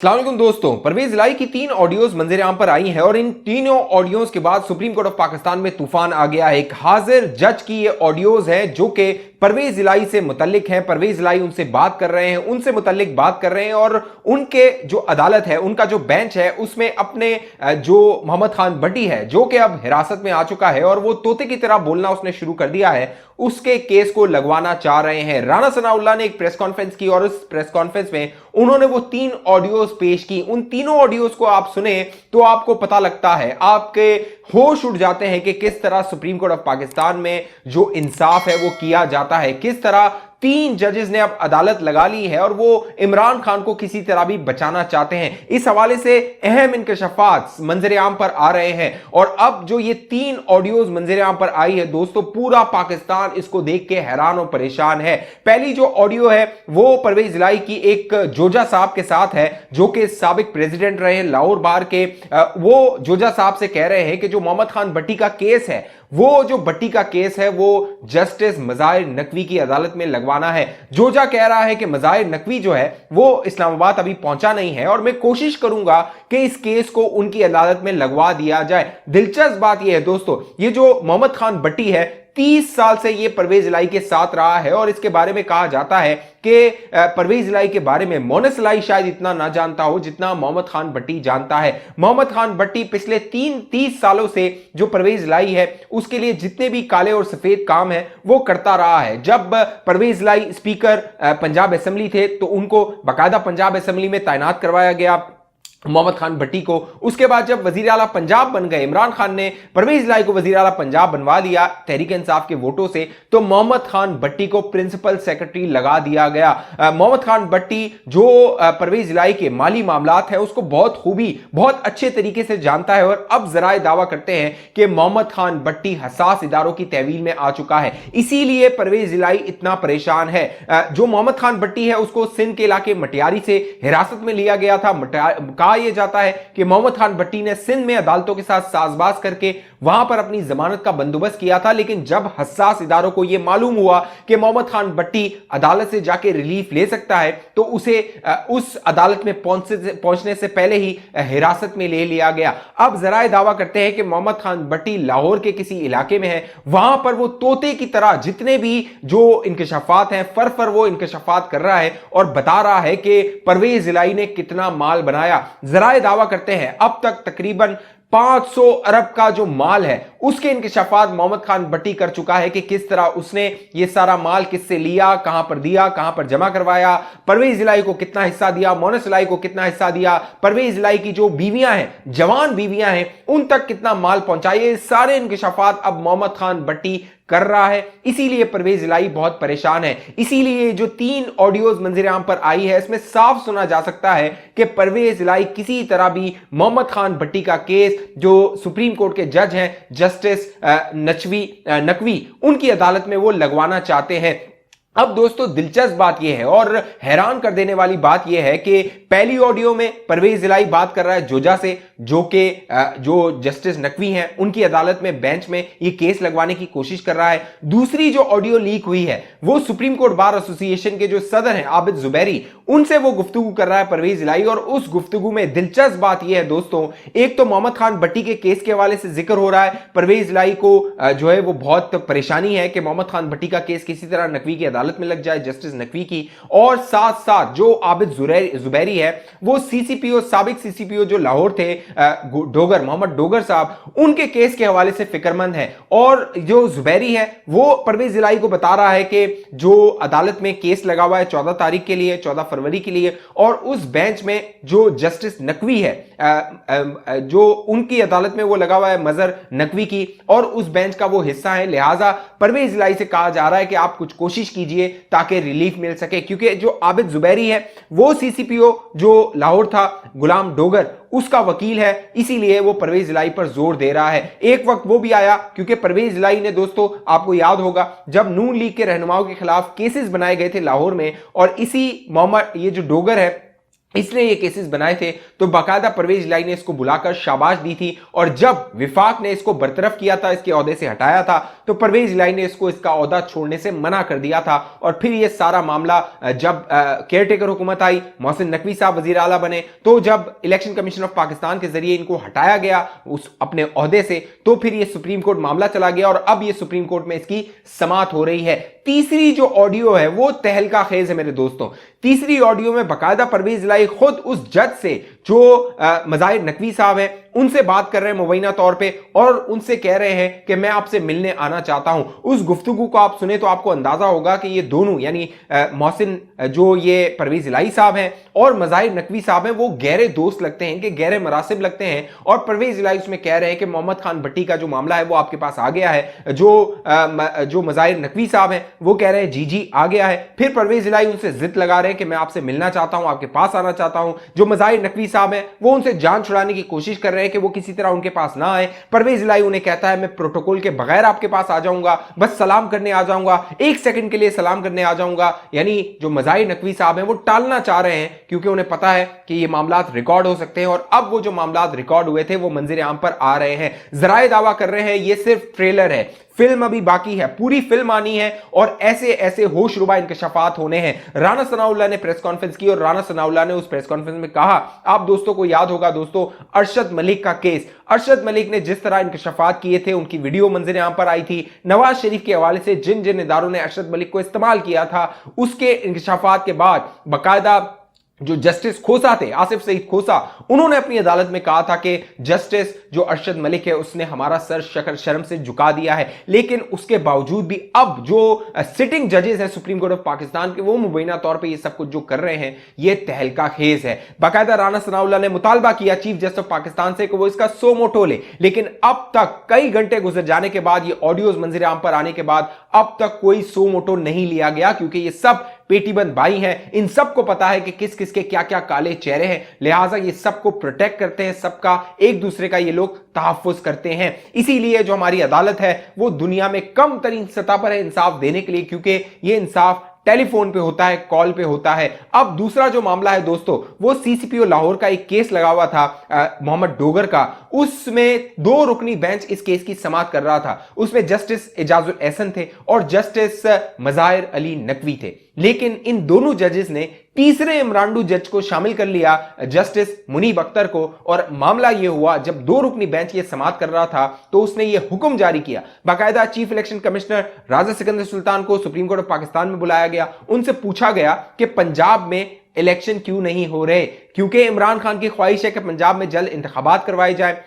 अस्सलाम वालेकुम दोस्तों, परवेज इलाही की 3 ऑडियोज मंजर आम पर आई हैं और इन तीनों ऑडियोज के बाद सुप्रीम कोर्ट ऑफ पाकिस्तान में तूफान आ गया है। एक हाजिर जज की ये ऑडियोज है जो कि परवेज इलाही से मुतल्लिक है। परवेज इलाही उनसे बात कर रहे हैं, उनसे मुतल्लिक बात कर रहे हैं और उनके जो अदालत है, उनका जो बेंच है, उसमें अपने जो मोहम्मद खान भट्टी है जो कि अब हिरासत में आ चुका है और वो तोते की तरह बोलना उसने शुरू कर दिया है, उसके केस को लगवाना चाह रहे हैं। राना सनाउल्लाह ने एक प्रेस कॉन्फ्रेंस की और उस प्रेस कॉन्फ्रेंस में उन्होंने वो 3 ऑडियोज पेश की। उन तीनों ऑडियोज को आप सुने तो आपको पता लगता है, आपके होश उड़ जाते हैं कि किस तरह सुप्रीम कोर्ट ऑफ पाकिस्तान में जो इंसाफ है वो किया जाता है, किस तरह 3 जजेस ने अब अदालत लगा ली है और वो इमरान खान को किसी तरह भी बचाना चाहते हैं। इस हवाले से अहम इंकशाफात मंजर आम पर आ रहे हैं और अब जो ये 3 ऑडियोज मंजर आम पर आई है दोस्तों, पूरा पाकिस्तान इसको देख के हैरान और परेशान है। पहली जो ऑडियो है वो परवेज इलाही की एक जोजा साहब के साथ है जो कि साबिक प्रेसिडेंट रहे लाहौर बार के। वो जोजा साहब से कह रहे हैं कि जो मोहम्मद खान भट्टी का केस है, वो जो भट्टी का केस है वो जस्टिस मज़ाहिर नकवी की अदालत में लगवाना है। जोजा कह रहा है कि मज़ाहिर नकवी जो है वो इस्लामाबाद अभी पहुंचा नहीं है और मैं कोशिश करूंगा कि इस केस को उनकी अदालत में लगवा दिया जाए। दिलचस्प बात यह है दोस्तों, ये जो मोहम्मद खान भट्टी है 30 साल से ये परवेज इलाही के साथ रहा है और इसके बारे में कहा जाता है कि परवेज इलाही के बारे में मोनस इलाही शायद इतना ना जानता हो जितना मोहम्मद खान भट्टी जानता है। मोहम्मद खान भट्टी पिछले 30 सालों से जो परवेज इलाही है उसके लिए जितने भी काले और सफेद काम है वो करता रहा है। जब परवेज इलाही स्पीकर पंजाब असेंबली थे तो उनको बाकायदा पंजाब असेंबली में तैनात करवाया गया मोहम्मद खान भट्टी को। उसके बाद जब वजीर आला पंजाब बन गए, इमरान खान ने परवेज इलाही को वजीर आला पंजाब बनवा दिया तहरीक इंसाफ के वोटों से, तो मोहम्मद खान भट्टी को प्रिंसिपल सेक्रेटरी लगा दिया गया। मोहम्मद खान भट्टी जो परवेज इलाही के माली मामलात है उसको बहुत अच्छे तरीके से जानता है और अब जराए दावा करते हैं कि मोहम्मद खान भट्टी हसास इदारों की तहवील में आ चुका है, इसीलिए परवेज इलाही इतना परेशान है। जो मोहम्मद खान भट्टी है उसको सिंध के इलाके मटियारी से हिरासत में लिया गया था। कहा यह जाता है कि मोहम्मद खान भट्टी ने सिंध में अदालतों के साथ साजबाज करके वहां पर अपनी जमानत का बंदोबस्त किया था, लेकिन जब हसास इदारों को यह मालूम हुआ कि मोहम्मद खान भट्टी अदालत से जाके रिलीफ ले सकता है तो उसे उस अदालत में पहुंचने से पहले ही हिरासत में ले लिया गया। अब जराए दावा करते हैं कि मोहम्मद खान भट्टी लाहौर के किसी इलाके में है, वहां पर वो तोते की तरह जितने भी जो इंकशाफात हैं फर वो इंकशाफात कर रहा है और बता रहा है कि परवेज इलाही ने कितना माल बनाया। जराए दावा करते हैं अब तक तकरीबन 500 अरब का जो माल है उसके इंकशाफात मोहम्मद खान भट्टी कर चुका है कि किस तरह उसने ये सारा माल किससे लिया, कहां पर दिया, कहां पर जमा करवाया, परवेज इलाही को कितना हिस्सा दिया, मोनस इलाही को कितना हिस्सा दिया, परवेज इलाही की जो बीवियां हैं, जवान बीवियां हैं, उन तक कितना माल पहुंचाइए। सारे इंकशाफात अब मोहम्मद खान भट्टी कर रहा है, इसीलिए परवेज इलाही बहुत परेशान है। इसीलिए जो 3 ऑडियोज मंजर आम पर आई है इसमें साफ सुना जा सकता है कि परवेज इलाही किसी तरह भी मोहम्मद खान भट्टी का केस जो सुप्रीम कोर्ट के जज हैं जस्टिस नकवी उनकी अदालत में वो लगवाना चाहते हैं। अब दोस्तों दिलचस्प बात यह है और हैरान कर देने वाली बात यह है कि पहली ऑडियो में परवेज इलाही बात कर रहा है जोजा से जो जस्टिस नकवी हैं उनकी अदालत में बेंच में ये केस लगवाने की कोशिश कर रहा है। दूसरी जो ऑडियो लीक हुई है वो सुप्रीम कोर्ट बार एसोसिएशन के जो सदर हैं आबिद जुबैरी, उनसे वो गुफ्तगू कर रहा है परवेज इलाही और उस गुफ्तगू में दिलचस्प बात यह है दोस्तों, एक तो मोहम्मद खान भट्टी के केस के हवाले से जिक्र हो रहा है, परवेज इलाही को जो है वो बहुत परेशानी है कि मोहम्मद खान भट्टी का केस किसी तरह नकवी की अदालत में लग जाए, जस्टिस नकवी की, और साथ साथ जो आबिद जुबैरी है वो सीसीपीओ, साबिक सीसीपीओ जो लाहौर थे मोहम्मद डोगर साहब, उनके केस के हवाले से फिक्रमंद है। और जो जुबैरी है वो परवेज इलाही को बता रहा है कि जो अदालत में केस लगा हुआ है 14 तारीख के लिए, 14 फरवरी के लिए, और उस बेंच में जो जस्टिस नकवी है जो उनकी अदालत में वो लगा हुआ है मजर नकवी की, और उस बेंच का वो हिस्सा है। लिहाजा परवेज इलाही से कहा जा रहा है कि आप कुछ कोशिश कीजिए ताकि रिलीफ मिल सके, क्योंकि जो आबिद जुबैरी है वो सीसीपीओ जो लाहौर था गुलाम डोगर उसका वकील है, इसीलिए वो परवेज इलाही पर जोर दे रहा है। एक वक्त वो भी आया क्योंकि परवेज इलाही ने दोस्तों आपको याद होगा जब नून लीग के रहनुमाओं के खिलाफ केसेस बनाए गए थे लाहौर में, और इसी मोहम्मद ये जो डोगर है इसने ये केसेस बनाए थे, तो बाकायदा परवेज इलाही ने इसको बुलाकर शाबाश दी थी। और जब विफाक ने इसको बरतरफ किया था, इसके ओहदे से हटाया था, तो परवेज इलाही ने इसको इसका ओहदा छोड़ने से मना कर दिया था। और फिर ये सारा मामला जब केयरटेकर हुकूमत आई, मोहसिन नकवी साहब वजीर आला बने, तो जब इलेक्शन कमीशन ऑफ पाकिस्तान के जरिए इनको हटाया गया उस अपने ओहदे से, तो फिर ये सुप्रीम कोर्ट मामला चला गया और अब ये सुप्रीम कोर्ट में इसकी समाअत हो रही है। तीसरी जो ऑडियो है वो तहलका खेज है मेरे दोस्तों। तीसरी ऑडियो में बाकायदा परवेज इलाही खुद उस जज से जो मज़ाहिर नकवी साहब हैं उनसे बात कर रहे हैं मुबैना तौर पे, और उनसे कह रहे हैं कि मैं आपसे मिलने आना चाहता हूं। उस गुफ्तगू को आप सुने तो आपको अंदाजा होगा कि ये दोनों यानी मोहसिन जो ये परवेज इलाही साहब हैं और मज़ाहिर नकवी साहब हैं वो गहरे दोस्त लगते हैं, कि गहरे मरासिब लगते हैं। और परवेज इलाही उसमें कह रहे हैं कि मोहम्मद खान भट्टी का जो मामला है वो आपके पास आ गया है। जो मज़ाहिर नकवी साहब हैं वो कह रहे हैं जी जी आ गया है। फिर परवेज इलाही उनसे जिद लगा रहे हैं कि मैं आपसे मिलना चाहता हूं, आपके पास आना चाहता हूं। जो मज़ाहिर नकवी साहब हैं वो उनसे जान छुड़ाने की कोशिश कर रहे हैं कि वो किसी तरह उनके पास ना आए। परवेज इलाही उन्हें कहता है मैं प्रोटोकॉल के बगैर आपके पास आ जाऊंगा, बस सलाम करने आ जाऊंगा, एक सेकंड के लिए सलाम करने आ जाऊंगा। यानी जो मज़ाहिर नकवी साहब हैं वो टालना चाह रहे हैं, क्योंकि उन्हें पता है कि ये मामला रिकॉर्ड हो सकते हैं। और अब वो जो मामला रिकॉर्ड हुए थे वो मंजर आम पर आ रहे हैं। जराए दावा कर रहे हैं ये सिर्फ ट्रेलर है, फिल्म अभी बाकी है, पूरी फिल्म आनी है और ऐसे ऐसे होशरुबा इंकशाफात होने हैं। राना सनाउल्लाह ने प्रेस कॉन्फ्रेंस की और राना सनाउल्लाह ने उस प्रेस कॉन्फ्रेंस में कहा, आप दोस्तों को याद होगा दोस्तों, अरशद मलिक का केस, अरशद मलिक ने जिस तरह इंकशाफात किए थे, उनकी वीडियो मंजर आम पर आई थी। नवाज शरीफ के हवाले से जिन जिन इदारों ने अरशद मलिक को इस्तेमाल किया था, उसके इंकशाफात के बाद बाकायदा जो जस्टिस खोसा थे, आसिफ सईद खोसा, उन्होंने अपनी अदालत में कहा था कि जस्टिस जो अरशद मलिक है उसने हमारा सर शर्म से झुका दिया है। लेकिन उसके बावजूद भी अब जो सिटिंग जजेस हैं सुप्रीम कोर्ट ऑफ पाकिस्तान के, वो मुबैना तौर पे ये सब कुछ जो कर रहे हैं ये तहलका खेज है। बाकायदा राना सनाउल्लाह ने मुतालबा किया चीफ जस्टिस ऑफ पाकिस्तान से कि वो इसका सो मोटो ले, लेकिन अब तक कई घंटे गुजर जाने के बाद, ये ऑडियोज मंजर आम पर आने के बाद, अब तक कोई सो मोटो नहीं लिया गया, क्योंकि ये सब पेटीबंद भाई हैं। इन सबको पता है कि किस किस के क्या क्या काले चेहरे हैं, लिहाजा ये सबको प्रोटेक्ट करते हैं, सबका एक दूसरे का ये लोग तहफ्फुज करते हैं। इसीलिए जो हमारी अदालत है वो दुनिया में कम तरीन सतह पर है इंसाफ देने के लिए, क्योंकि ये इंसाफ टेलीफोन पे होता है, कॉल पे होता है। अब दूसरा जो मामला है दोस्तों, वो सीसीपीओ लाहौर का एक केस लगा हुआ था मोहम्मद डोगर का, उसमें 2 रुकनी बेंच इस केस की समाअत कर रहा था। उसमें जस्टिस एजाजुल एहसन थे और जस्टिस मज़ाहिर अली नकवी थे, लेकिन इन दोनों जजेस ने तीसरे इमरानडू जज को शामिल कर लिया, जस्टिस मुनीब अख्तर को। और मामला यह हुआ, जब 2 रुकनी बेंच ये समाअत कर रहा था तो उसने ये हुक्म जारी किया, बाकायदा चीफ इलेक्शन कमिश्नर राजा सिकंदर सुल्तान को सुप्रीम कोर्ट ऑफ पाकिस्तान में बुलाया गया। उनसे पूछा गया कि पंजाब में इलेक्शन क्यों नहीं हो रहे, क्योंकि इमरान खान की ख्वाहिश है कि पंजाब में जल्द इंतखाबात करवाए जाए।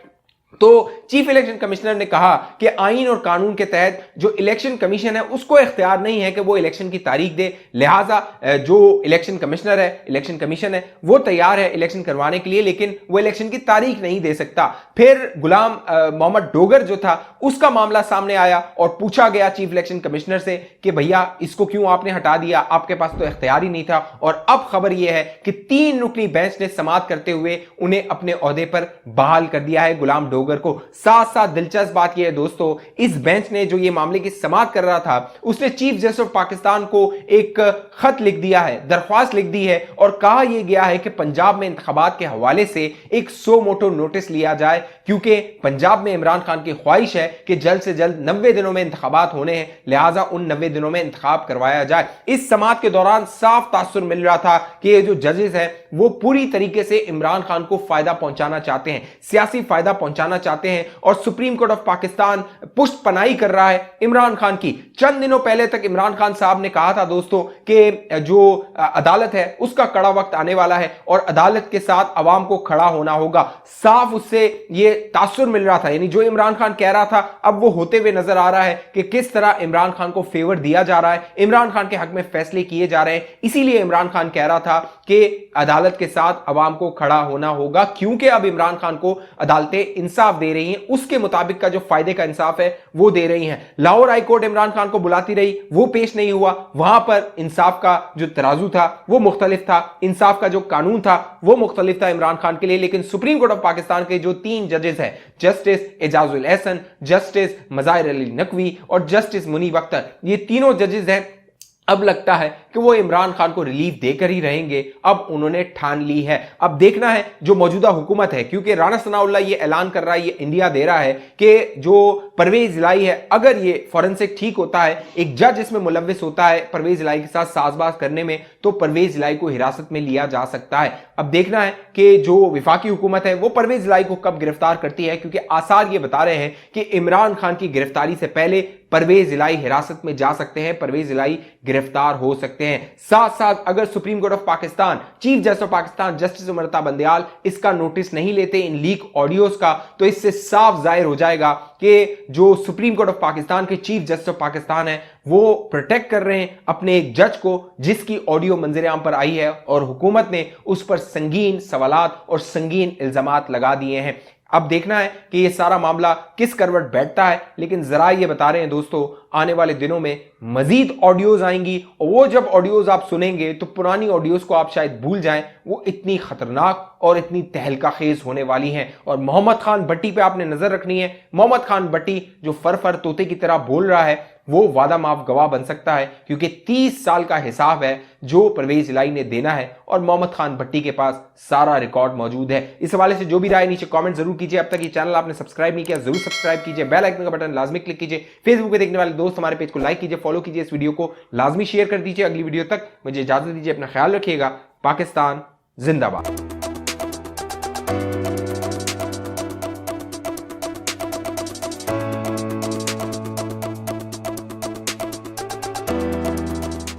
तो चीफ इलेक्शन कमिश्नर ने कहा कि आईन और कानून के तहत जो इलेक्शन कमीशन है उसको इख्तियार नहीं है कि वो इलेक्शन की तारीख दे, लिहाजा जो इलेक्शन कमिश्नर है, इलेक्शन कमीशन है, वो तैयार है इलेक्शन करवाने के लिए, लेकिन वो इलेक्शन की तारीख नहीं दे सकता। फिर गुलाम मोहम्मद डोगर जो था उसका मामला सामने आया और पूछा गया चीफ इलेक्शन कमिश्नर से कि भैया इसको क्यों आपने हटा दिया, आपके पास तो इख्तियार ही नहीं था। और अब खबर यह है कि 3 रुकनी बेंच ने समाअत करते हुए उन्हें अपने ओहदे पर बहाल कर दिया है गुलाम डोगर को। साथ साथ दिलचस्प बात यह है दोस्तों, इस बेंच ने जो ये मामले की समाअत कर रहा था उसने चीफ जस्टिस ऑफ पाकिस्तान को एक खत लिख दिया है, दरख्वास्त लिख दी है और कहा यह गया है कि पंजाब में इंतखाबात के हवाले से एक सो मोटो नोटिस लिया जाए, क्योंकि पंजाब में इमरान खान की ख्वाहिश है कि जल्द से जल्द 90 दिनों में इंतखाबात होने हैं, लिहाजा उन 90 दिनों में इंतखाब करवाया जाए। इस समाअत के दौरान साफ तासुर मिल रहा था कि ये जो जजेस हैं वो पूरी तरीके से इमरान खान को फायदा पहुंचाना चाहते हैं, सियासी फायदा पहुंचाना चाहते हैं और सुप्रीम कोर्ट ऑफ पाकिस्तान पुष्ट पनाही कर रहा है इमरान खान की। चंद दिनों पहले तक इमरान खान साहब ने कहा था दोस्तों कि जो अदालत है उसका कड़ा वक्त आने वाला है और अदालत के साथ अवाम को खड़ा होना होगा। साफ उससे ये तासुर मिल रहा था, यानी जो इमरान खान कह रहा था अब वो होते हुए नजर आ रहा है कि किस तरह इमरान खान को फेवर दिया जा रहा है, इमरान खान के हक में फैसले किए जा रहे हैं। इसीलिए इमरान खान कह रहा था कि अदालत के साथ अवाम को खड़ा होना होगा, क्योंकि अब इमरान खान को अदालतें इंसाफ दे रही हैं, उसके मुताबिक का जो फायदे का इंसाफ है वो दे रही हैं। लाहौर हाई कोर्ट इमरान खान को बुलाती रही, वो पेश नहीं हुआ, वहां पर इंसाफ का जो तराजू था वो मुख्तलिफ था, इंसाफ का जो कानून था वो मुख्तलिफ था इमरान खान के लिए। लेकिन सुप्रीम कोर्ट ऑफ पाकिस्तान के जो 3 जजेस हैं, जस्टिस एजाजुल एहसन, जस्टिस मज़ाहिर अली नकवी और जस्टिस मुनीब अख्तर, ये तीनों जजेस हैं, अब लगता है कि वो इमरान खान को रिलीफ देकर ही रहेंगे। अब उन्होंने ठान ली है। अब देखना है जो मौजूदा हुकूमत है, क्योंकि राना सनाउल्लाह ये ऐलान कर रहा है, ये इंडिया दे रहा है कि जो परवेज इलाही है, अगर ये फॉरेंसिक ठीक होता है, एक जज इसमें मुलव्विस होता है परवेज इलाही के साथ साजबाज करने में, तो परवेज इलाही को हिरासत में लिया जा सकता है। अब देखना है कि जो विफाकी हुकूमत है वो परवेज इलाही को कब गिरफ्तार करती है, क्योंकि आसार ये बता रहे हैं कि इमरान खान की गिरफ्तारी से पहले परवेज इलाही हिरासत में जा सकते हैं, परवेज इलाही गिरफ्तार हो सकते हैं। साथ साथ अगर supreme court of Pakistan, chief justice of Pakistan justice उमरता Bandial इसका नोटिस नहीं लेते इन लीक ऑडियोज का, तो इससे साफ जाहिर हो जाएगा कि जो सुप्रीम कोर्ट ऑफ पाकिस्तान के चीफ जस्टिस ऑफ पाकिस्तान है वो प्रोटेक्ट कर रहे हैं अपने एक जज को जिसकी ऑडियो मंजर आम पर आई है, और हुकूमत ने उस पर संगीन सवालात और संगीन इल्जामात लगा दिए हैं। अब देखना है कि ये सारा मामला किस करवट बैठता है, लेकिन जरा ये बता रहे हैं दोस्तों, आने वाले दिनों में मजीद ऑडियोज आएंगी, और वो जब ऑडियोज आप सुनेंगे तो पुरानी ऑडियोज को आप शायद भूल जाएं, वो इतनी खतरनाक और इतनी तहलका खेज होने वाली हैं। और मोहम्मद खान भट्टी पे आपने नजर रखनी है। मोहम्मद खान भट्टी जो फर तोते की तरह बोल रहा है, वो वादा माफ गवाह बन सकता है, क्योंकि 30 साल का हिसाब है जो परवेज इलाही ने देना है, और मोहम्मद खान भट्टी के पास सारा रिकॉर्ड मौजूद है। इस हवाले से जो भी राय नीचे कमेंट जरूर कीजिए। अब तक ये चैनल आपने सब्सक्राइब नहीं किया, जरूर सब्सक्राइब कीजिए, बेल आइकन का बटन लाजमी क्लिक कीजिए। फेसबुक पे देखने वाले दोस्त हमारे पेज को लाइक कीजिए, फॉलो कीजिए, इस वीडियो को लाजमी शेयर कर दीजिए। अगली वीडियो तक मुझे इजाजत दीजिए, अपना ख्याल रखिएगा। पाकिस्तान जिंदाबाद।